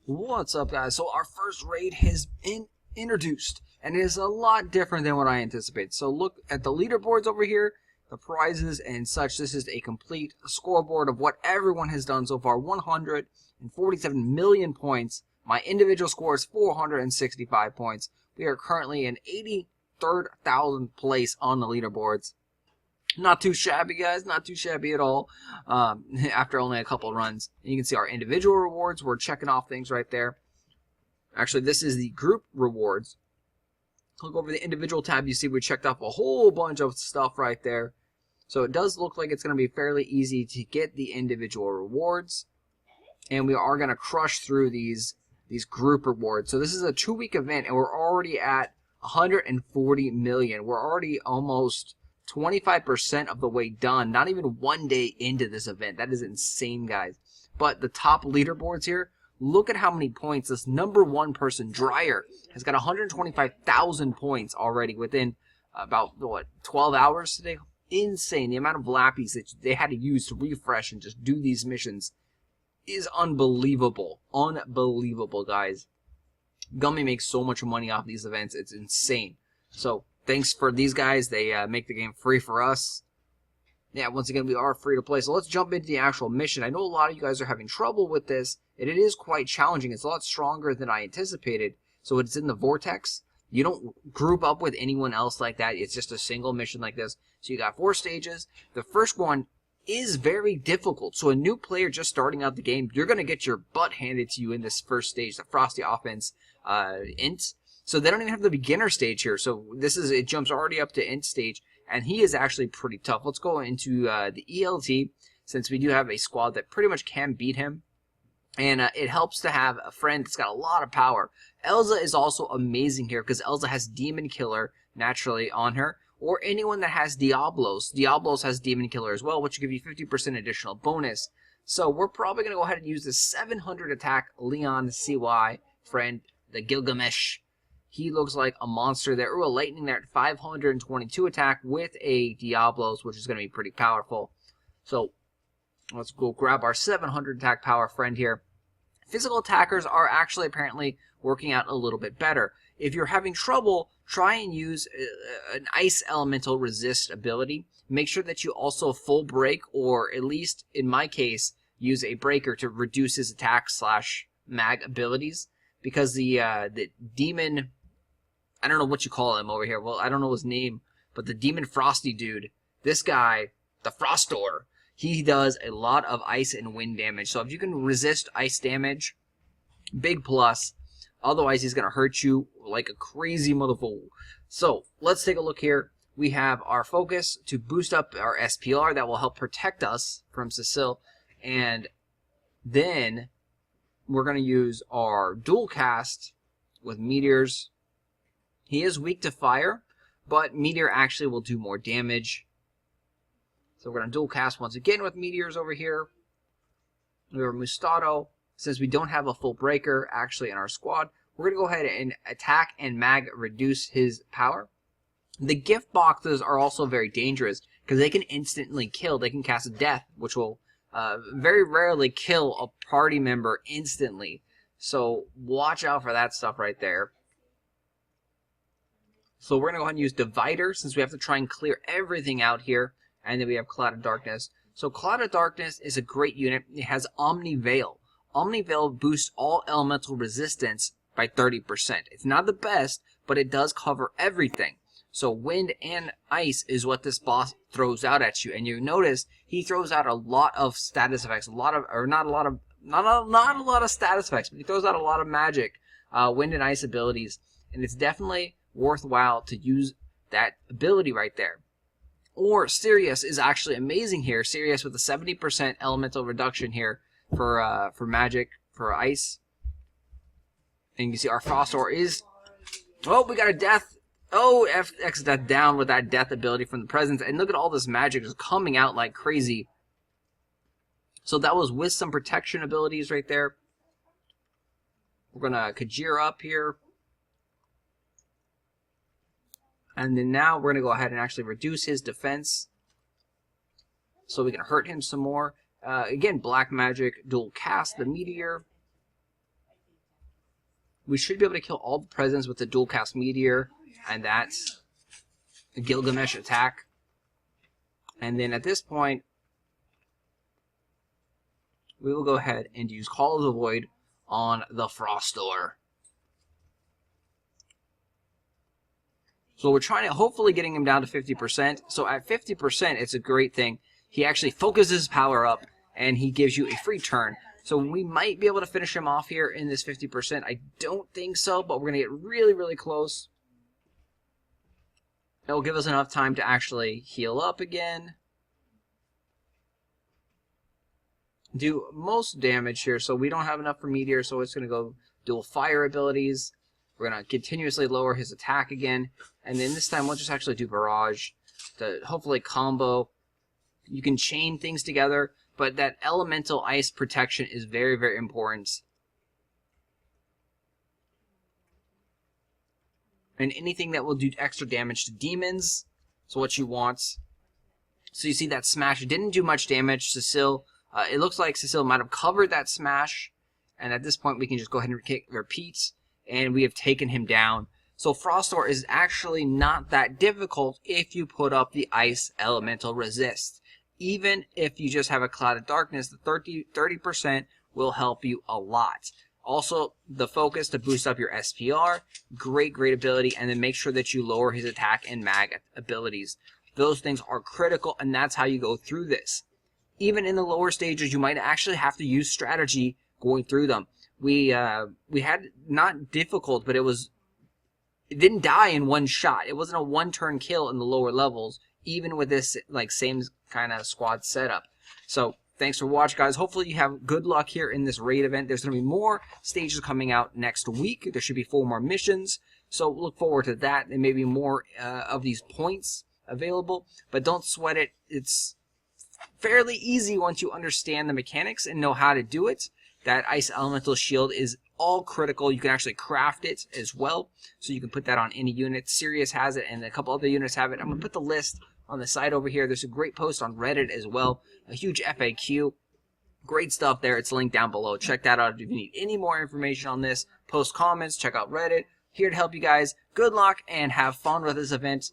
What's up, guys? So our first raid has been introduced, and it is a lot different than what I anticipated. So look at the leaderboards over here, the prizes and such. This is a complete scoreboard of what everyone has done so far. 147 million points. My individual score is 465 points. We are currently in 83rd place on the leaderboards. Not too shabby, guys. Not too shabby at all. After only a couple runs. And you can see our individual rewards. We're checking off things right there. Actually, this is the group rewards. Look over the individual tab. You see we checked off a whole bunch of stuff right there. So it does look like it's going to be fairly easy to get the individual rewards. And we are going to crush through these group rewards. So this is a 2-week event, and we're already at 140 million. We're already almost 25% of the way done, not even 1 day into this event. That is insane, guys. But the top leaderboards here, look at how many points this number one person, Dryer, has got 125,000 points already within about, what, 12 hours today? Insane. The amount of lappies that they had to use to refresh and just do these missions is unbelievable. Unbelievable, guys. Gummy makes so much money off these events. It's insane. So thanks for these guys. They make the game free for us. Yeah, once again, we are free to play. So let's jump into the actual mission. I know a lot of you guys are having trouble with this, and it is quite challenging. It's a lot stronger than I anticipated. So it's in the Vortex. You don't group up with anyone else like that. It's just a single mission like this. So you got 4 stages. The first one is very difficult. So a new player just starting out the game, you're going to get your butt handed to you in this first stage, the Frosty Offense Int. So they don't even have the beginner stage here. So it jumps already up to Int stage, and he is actually pretty tough. Let's go into the ELT, since we do have a squad that pretty much can beat him. And it helps to have a friend that's got a lot of power. Elza is also amazing here, because Elza has Demon Killer naturally on her, or anyone that has Diablos. Diablos has Demon Killer as well, which will give you 50% additional bonus. So we're probably going to go ahead and use the 700 attack Leon CY friend, the Gilgamesh. He looks like a monster there. Ooh, a lightning there at 522 attack with a Diablos, which is going to be pretty powerful. So let's go grab our 700 attack power friend here. Physical attackers are actually apparently working out a little bit better. If you're having trouble, try and use an ice elemental resist ability. Make sure that you also full break, or at least in my case, use a breaker to reduce his attack / mag abilities. Because the demon, I don't know what you call him over here. Well, I don't know his name, but the demon frosty dude, this guy, the Frostor, he does a lot of ice and wind damage. So if you can resist ice damage, big plus. Otherwise, he's going to hurt you like a crazy motherfucker. So let's take a look here. We have our focus to boost up our SPR. That will help protect us from Cecile. And then we're going to use our dual cast with meteors. He is weak to fire, but meteor actually will do more damage. So we're going to dual cast once again with meteors over here. We have Mustato. Since we don't have a full breaker actually in our squad, we're going to go ahead and attack and mag reduce his power. The gift boxes are also very dangerous because they can instantly kill. They can cast death, which will very rarely kill a party member instantly. So watch out for that stuff right there. So we're going to go ahead and use Divider, since we have to try and clear everything out here. And then we have Cloud of Darkness. So Cloud of Darkness is a great unit. It has Omni-Veil. Omni-Veil boosts all elemental resistance by 30%. It's not the best, but it does cover everything. So wind and ice is what this boss throws out at you. And you notice he throws out a lot of status effects. Not a lot of status effects, but he throws out a lot of magic, wind and ice abilities. And it's definitely worthwhile to use that ability right there. Or Cerius is actually amazing here. Cerius with a 70% elemental reduction here for magic, for ice. And you can see our Frostor is... Oh, we got a death. Oh, X death down with that death ability from the presence. And look at all this magic just coming out like crazy. So that was with some protection abilities right there. We're going to Kajir up here. And then now we're going to go ahead and actually reduce his defense, so we can hurt him some more. Again, black magic, dual cast the meteor. We should be able to kill all the presents with the dual cast meteor, and that's a Gilgamesh attack. And then at this point, we will go ahead and use Call of the Void on the Frostor. So we're trying to hopefully getting him down to 50%. So at 50%, it's a great thing. He actually focuses his power up, and he gives you a free turn. So we might be able to finish him off here in this 50%. I don't think so, but we're going to get really, really close. It'll give us enough time to actually heal up again. Do most damage here, so we don't have enough for Meteor, so it's going to go dual fire abilities. We're going to continuously lower his attack again. And then this time we'll just actually do Barrage to hopefully combo. You can chain things together, but that elemental ice protection is very, very important. And anything that will do extra damage to demons is what you want. So you see that smash didn't do much damage. Cecile, it looks like Cecile might have covered that smash. And at this point we can just go ahead and repeat. And we have taken him down. So Frostor is actually not that difficult if you put up the ice elemental resist. Even if you just have a Cloud of Darkness, the 30% will help you a lot. Also, the focus to boost up your SPR, great ability, and then make sure that you lower his attack and mag abilities. Those things are critical, and that's how you go through this. Even in the lower stages, you might actually have to use strategy going through them. We had not difficult, but it didn't die in one shot. It wasn't a one-turn kill in the lower levels, even with this like same kind of squad setup. So thanks for watching, guys. Hopefully you have good luck here in this raid event. There's going to be more stages coming out next week. There should be 4 more missions, so look forward to that. There may be more of these points available, but don't sweat it. It's fairly easy once you understand the mechanics and know how to do it. That ice elemental shield is all critical. You can actually craft it as well, so you can put that on any unit. Cerius has it, and a couple other units have it. I'm going to put the list on the side over here. There's a great post on Reddit as well, a huge FAQ. Great stuff there. It's linked down below. Check that out if you need any more information on this. Post comments, check out Reddit. Here to help you guys. Good luck and have fun with this event.